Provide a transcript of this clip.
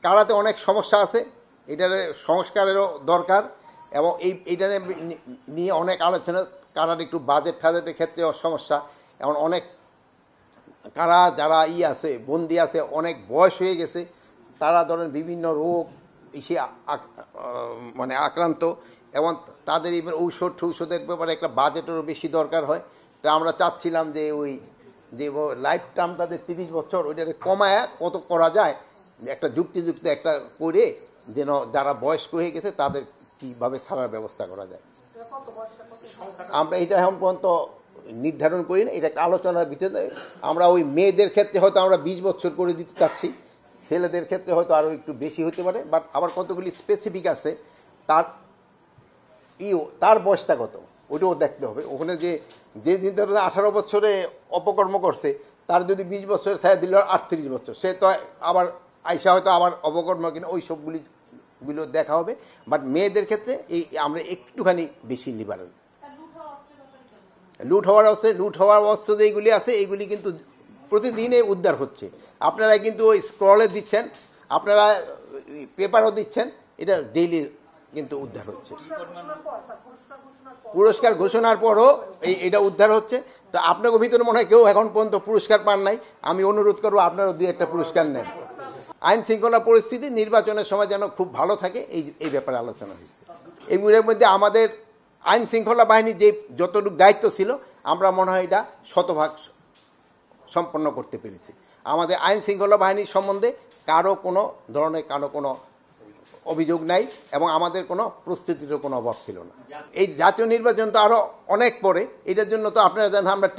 Karate অনেক সমস্যা আছে, এটার সংস্কারেরও দরকার এবং এইটা নিয়ে অনেক আলোচনা। কারার একটু বাজেট টাজেটের ক্ষেত্রেও সমস্যা। এখন অনেক কারা যারা আছে বন্দি আছে, অনেক বয়স হয়ে গেছে, তারা ধরেন বিভিন্ন রোগ এসে মানে আক্রান্ত, এবং তাদের এবার ঔষধের ব্যাপারে একটা বাজেটেরও বেশি দরকার হয়। তো আমরা চাচ্ছিলাম যে ওই যে লাইফ টার্ম তাদের 30 বছর, ওইটাকে কমায় কত করা যায়, একটা যুক্তিযুক্ত একটা করে যেন যারা বয়স্ক হয়ে গেছে তাদের কীভাবে ছাড়ার ব্যবস্থা করা যায়। আমরা এটা এখন পর্যন্ত নির্ধারণ করি না, এটা একটা আলোচনার ভিতরে। আমরা ওই মেয়েদের ক্ষেত্রে হয়তো আমরা 20 বছর করে দিতে চাচ্ছি, ছেলেদের ক্ষেত্রে হয়তো আরও একটু বেশি হতে পারে। বাট আবার কতগুলি স্পেসিফিক আছে, তার বয়সটা কত ওইটাও দেখতে হবে। ওখানে যে ধরেন 18 বছরে অপকর্ম করছে, তার যদি 20 বছর ছায়া দিল 38 বছর, সে তো আবার আইসা হয়তো আবার অপকর্ম কিনা ওই সবগুলো দেখা হবে। বাট মেয়েদের ক্ষেত্রে আমরা একটুখানি বেশি লিবারেল। লুট হওয়ার অস্ত্র যেগুলি আছে এইগুলি কিন্তু প্রতিদিনে উদ্ধার হচ্ছে। আপনারা কিন্তু ওই স্ক্রলে দিচ্ছেন, আপনারা পেপারও দিচ্ছেন, এটা ডেইলি কিন্তু উদ্ধার হচ্ছে। পুরস্কার ঘোষণার পরও এটা উদ্ধার হচ্ছে। তো আপনাকে ভিতরে মনে হয় কেউ এখন পর্যন্ত পুরস্কার পান নাই। আমি অনুরোধ করবো আপনারা 2-1টা পুরস্কার নেন। আইন শৃঙ্খলা পরিস্থিতি নির্বাচনের সময় যেন খুব ভালো থাকে, এই ব্যাপারে আলোচনা হয়েছে। এইগুলোর মধ্যে আমাদের আইন শৃঙ্খলা বাহিনী যে যতটুকু দায়িত্ব ছিল, আমরা মনে হয় এটা শতভাগ সম্পন্ন করতে পেরেছি। আমাদের আইন শৃঙ্খলা বাহিনীর সম্বন্ধে কারো কোনো ধরনের কোনো অভিযোগ নাই, এবং আমাদের কোনো প্রস্তুতিরও কোনো অভাব ছিল না। এই জাতীয় নির্বাচন তো আরও অনেক পরে, এটার জন্য তো আপনারা জানেন আমরা